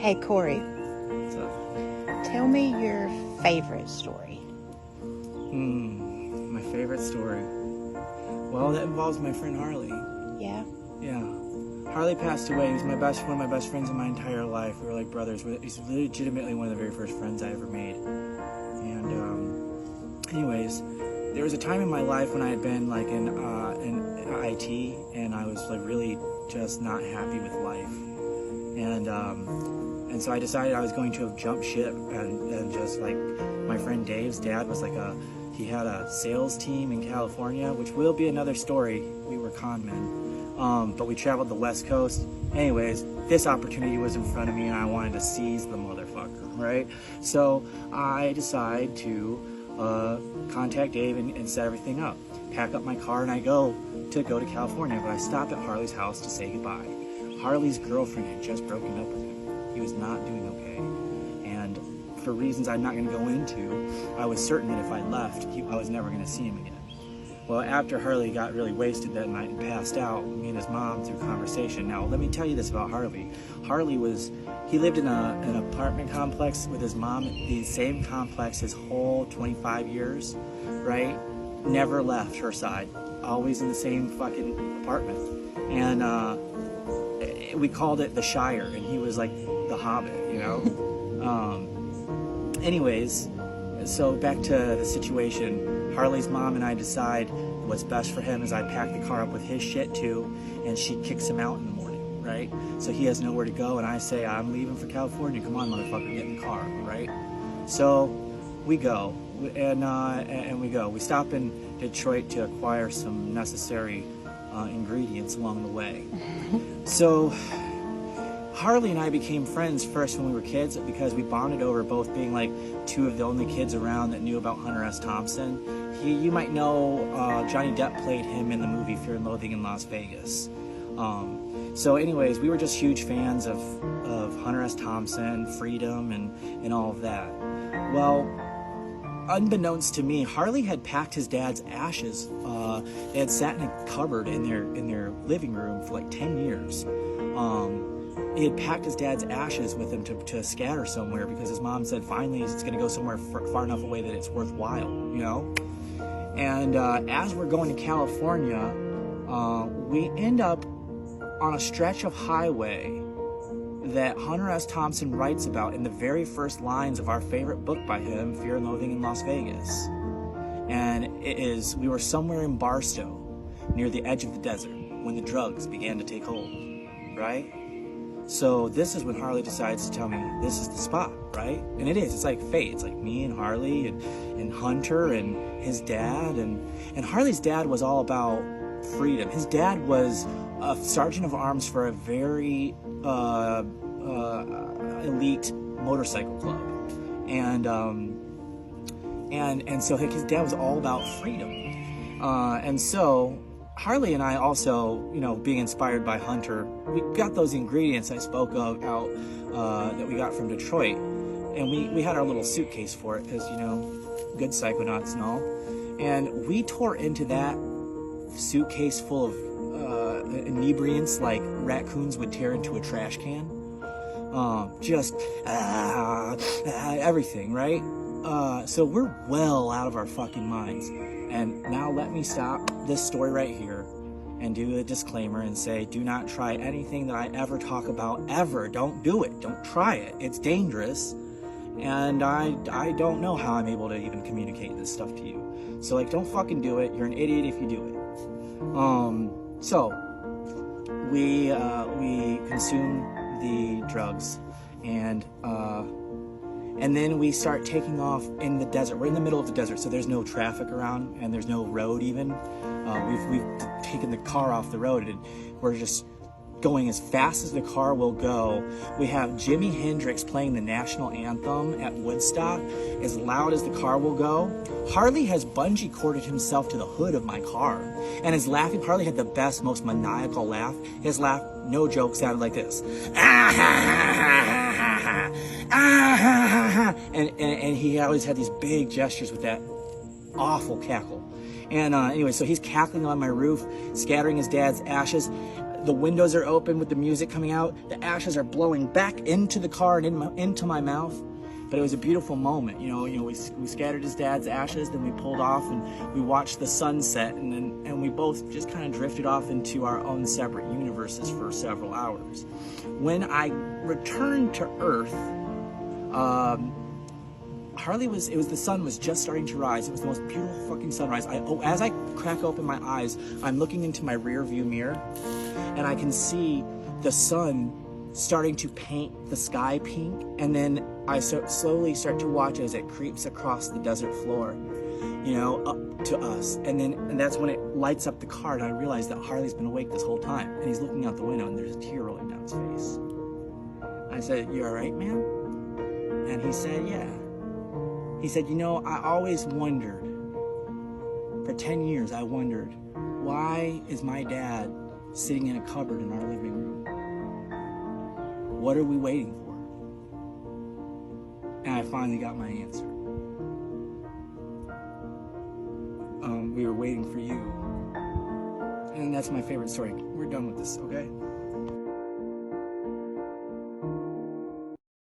Hey, Corey, What's up? tell me your favorite story. My favorite story. Well, that involves my friend Harley. Yeah? Yeah. Harley passed away. He was one of my best friends in my entire life. We were like brothers. He's legitimately one of the very first friends I ever made. And anyways, there was a time in my life when I had been like in IT, and I was like really just not happy with life. And so I decided I was going to jump ship and just like my friend Dave's dad was like he had a sales team in California, which will be another story. We were con men. But we traveled the West Coast. Anyways, this opportunity was in front of me and I wanted to seize the motherfucker, right? So I decide to contact Dave and set everything up. Pack up my car and I go to California, but I stopped at Harley's house to say goodbye. Harley's girlfriend had just broken up with him. He was not doing okay. And for reasons I'm not going to go into, I was certain that if I left, I was never going to see him again. Well, after Harley got really wasted that night and passed out, me and his mom through conversation. Now, let me tell you this about Harley. He lived in an apartment complex with his mom, the same complex his whole 25 years, right? Never left her side. Always in the same fucking apartment. And we called it the Shire, and he was like the Hobbit, you know? Anyways, so back to the situation. Harley's mom and I decide what's best for him is I pack the car up with his shit too, and she kicks him out in the morning, right? So he has nowhere to go, and I say, I'm leaving for California. Come on, motherfucker, get in the car, right? So we go, and we go. We stop in Detroit to acquire some necessary ingredients along the way. So Harley and I became friends first when we were kids because we bonded over both being like two of the only kids around that knew about Hunter S. Thompson. You might know Johnny Depp played him in the movie Fear and Loathing in Las Vegas. So anyways, we were just huge fans of Hunter S. Thompson, freedom, and all of that. Well, unbeknownst to me, Harley had packed his dad's ashes. They had sat in a cupboard in their living room for like 10 years. He had packed his dad's ashes with him to scatter somewhere because his mom said finally it's going to go somewhere far enough away that it's worthwhile, you know? And as we're going to California, we end up on a stretch of highway that Hunter S. Thompson writes about in the very first lines of our favorite book by him, Fear and Loathing in Las Vegas. And we were somewhere in Barstow, near the edge of the desert, when the drugs began to take hold, right? So this is when Harley decides to tell me, this is the spot, right? And it is, it's like fate. It's like me and Harley and Hunter and his dad. And Harley's dad was all about freedom. His dad was a sergeant of arms for a very elite motorcycle club. And so his dad was all about freedom. And so Harley and I also, you know, being inspired by Hunter, we got those ingredients I spoke of out that we got from Detroit, and we had our little suitcase for it because, you know, good psychonauts and all, and we tore into that suitcase full of inebriants like raccoons would tear into a trash can, just everything, right? So we're well out of our fucking minds. And now let me stop this story right here and do a disclaimer and say, do not try anything that I ever talk about, ever. Don't do it. Don't try it. It's dangerous. And I don't know how I'm able to even communicate this stuff to you. So, like, don't fucking do it. You're an idiot if you do it. So, we consume the drugs and then we start taking off in the desert. We're in the middle of the desert, so there's no traffic around, and there's no road even. We've taken the car off the road, and we're just going as fast as the car will go. We have Jimi Hendrix playing the national anthem at Woodstock, as loud as the car will go. Harley has bungee corded himself to the hood of my car, and is laughing. Harley had the best, most maniacal laugh. His laugh, no joke, sounded like this. And he always had these big gestures with that awful cackle. And anyway, so he's cackling on my roof, scattering his dad's ashes. the windows are open with the music coming out. The ashes are blowing back into the car and into my mouth. But it was a beautiful moment. We scattered his dad's ashes, then we pulled off and we watched the sunset, and we both just kind of drifted off into our own separate universes for several hours. When I returned to Earth, the sun was just starting to rise. It was the most beautiful fucking sunrise. As I crack open my eyes, I'm looking into my rear view mirror, and I can see the sun starting to paint the sky pink, and then I slowly start to watch as it creeps across the desert floor, up to us. And that's when it lights up the car, and I realize that Harley's been awake this whole time, and he's looking out the window, and there's a tear rolling down his face. I said, "You all right, man?" And he said, "Yeah." He said, "I always wondered, for 10 years I wondered, why is my dad sitting in a cupboard in our living room? What are we waiting for?" And I finally got my answer. We were waiting for you. And that's my favorite story. We're done with this, okay?